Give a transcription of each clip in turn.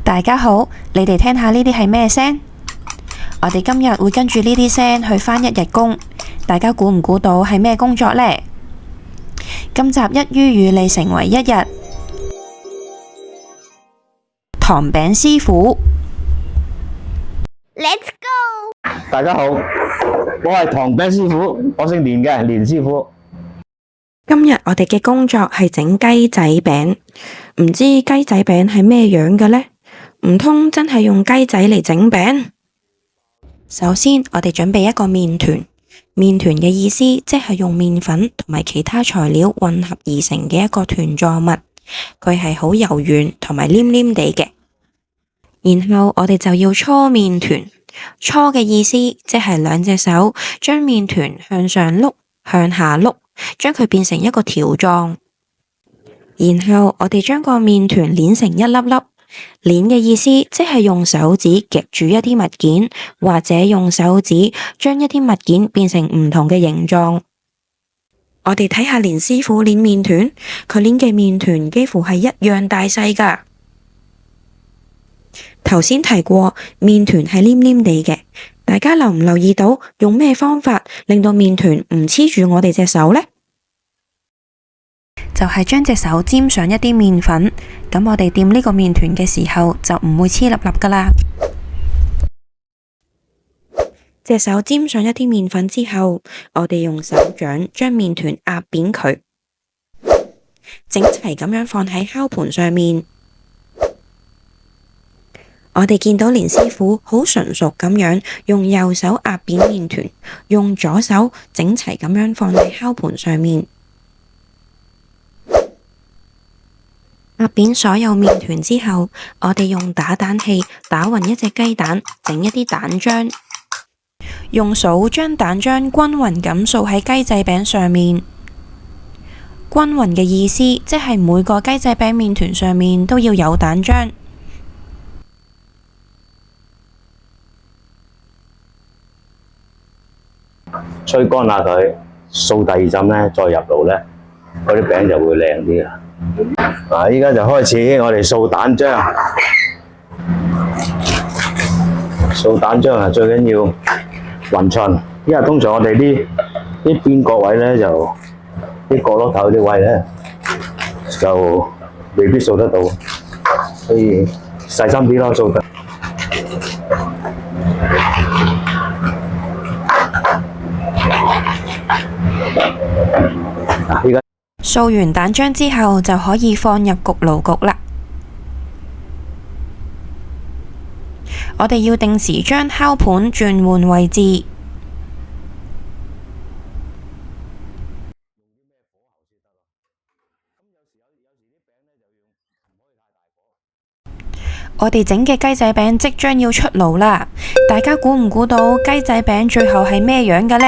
大家好，你哋聽下呢啲係咩聲？我哋今日會跟住呢啲聲去返一日工，大家估唔估到係咩工作呢？今集一於與你成為一日糖餅師傅。Let's go！大家好，我係糖餅師傅，我姓連嘅，連師傅。今日我哋嘅工作係整雞仔餅，唔知雞仔餅係咩樣嘅呢？唔通真係用雞仔嚟整餅？首先，我哋準備一個麵團。麵團嘅意思即係用麵粉同埋其他材料混合而成嘅一個團狀物，佢係好柔軟同埋黏黏地嘅。然後我哋就要搓麵團，搓嘅意思即係兩隻手將麵團向上碌、向下碌，將佢變成一個條狀。然後我哋將個麵團捏成一粒粒。捏嘅意思即係用手指夾住一啲物件，或者用手指將一啲物件變成唔同嘅形狀。我哋睇下連師傅捏麵團，佢捏嘅麵團幾乎係一樣大細㗎。頭先提過麵團係黏黏地嘅，大家留唔留意到用咩方法令到麵團唔黐住我哋隻手呢？就係將隻手沾上一啲麵粉，咁我哋掂呢個麵團嘅時候就唔會黐粒粒噶啦。隻手沾上一啲麵粉之後，我哋用手掌將麵團壓扁佢，整齊咁樣放喺烤盤上面。我哋見到連師傅好純熟咁樣用右手壓扁麵團，用左手整齊咁樣放喺烤盤上面。壓扁所有麵團之後，我哋用打蛋器打匀一隻雞蛋，整一啲蛋漿，用掃將蛋漿均匀咁掃喺雞仔餅上面。均匀嘅意思即係每個雞仔餅麵團上面都要有蛋漿。吹乾下佢，掃第二浸咧，再入爐咧，嗰啲餅就會靚啲啦。嗱，依家就開始我哋掃蛋漿。掃蛋漿啊，最緊要勻循，因為通常我哋啲邊角位咧，就啲角落頭啲位咧，就未必掃得到，所以細心啲咯，掃得。依家掃完蛋漿之後就可以放入焗爐焗啦。我哋要定時將烤盤轉換位置。我哋整嘅雞仔餅即將要出爐啦，大家估唔估到雞仔餅最後係咩樣嘅呢？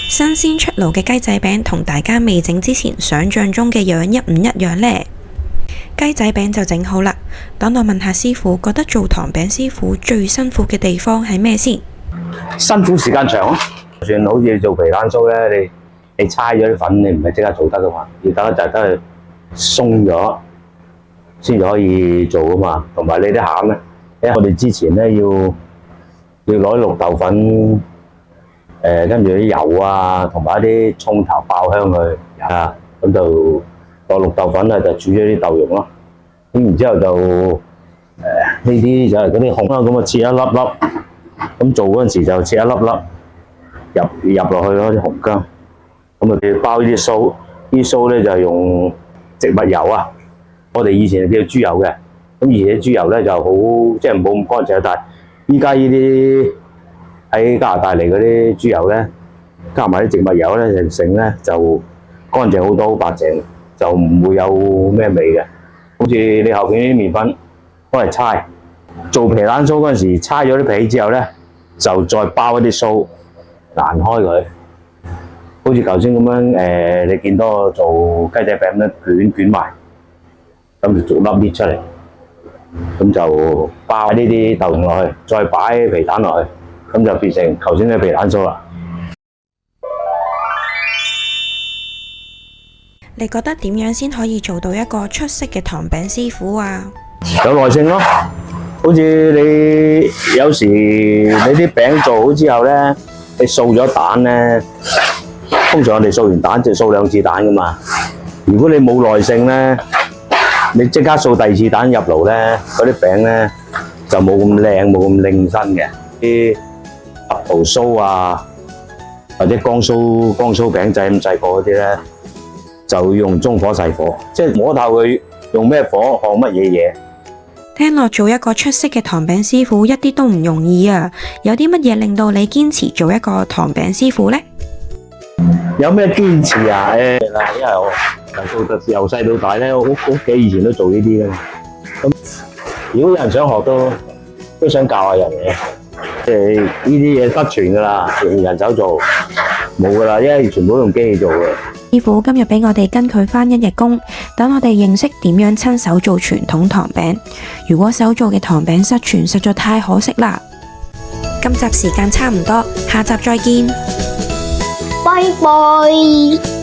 新鮮出爐嘅雞仔餅同大家未整之前想象中嘅樣一唔一樣呢？雞仔餅就整好啦，等我問下師傅，覺得做糖餅師傅最辛苦嘅地方係咩先？辛苦時間長咯，就算好似做皮蛋酥咧，你搓咗啲粉，你唔係即刻做得噶嘛，要等一陣等佢鬆咗先至可以做噶嘛。同埋你啲餡咧，因為我哋之前咧要攞綠豆粉。跟住啲油啊，同埋一啲葱頭爆香佢啊，咁就個綠豆粉啊，就煮咗啲豆蓉咯。咁然之後就呢啲就係嗰啲紅啦，咁啊切一粒粒，咁做嗰陣時就切一粒粒入落去咯，啲紅薑。咁啊要包呢啲酥，啲酥咧就係用植物油啊。我哋以前係叫豬油嘅，咁而且豬油咧就好即係冇咁乾淨，但係依家呢啲喺加拿大嚟嗰啲豬油咧，加埋啲植物油咧，成咧就乾淨好多，好白淨，就唔會有咩味嘅。好似你後邊啲麵粉攞嚟搓，做皮蛋酥嗰陣時，搓咗啲皮之後咧，就再包一啲酥，彈開佢。好似頭先咁樣你見到我做雞仔餅咧，捲埋，咁就逐粒搣出嚟，咁就包呢啲豆蓉落去，再擺皮蛋落去。咁就變成頭先嘅皮蛋酥啦。你覺得點樣先可以做到一個出色嘅糖餅師傅啊？有耐性咯，好似你有時你啲餅做好之後咧，你掃咗蛋咧，通常我哋掃完蛋就掃2次蛋噶嘛。如果你冇耐性咧，你即刻掃第2次蛋入爐咧，嗰啲餅咧就冇咁靚，冇咁靚身嘅。啲白桃酥啊，或者江蘇餅仔咁細個嗰啲咧，就要用中火細火，即係摸透佢用咩火放乜嘢嘢。聽落做一個出色嘅糖餅師傅一啲都唔容易啊！有啲乜嘢令到你堅持做一個糖餅師傅呢？有咩堅持啊？因為我由細到大咧，我屋企以前都做呢啲噶嘛。咁如果有人想學都想教下人嘅，即係呢啲嘢失傳噶啦，用人手做冇噶啦，因為全部都用機器做嘅。師傅今日俾我哋跟佢返1日工，等我哋認識點樣親手做傳統糖餅。如果手做嘅糖餅失傳，實在太可惜啦。今集時間差唔多，下集再見。拜拜。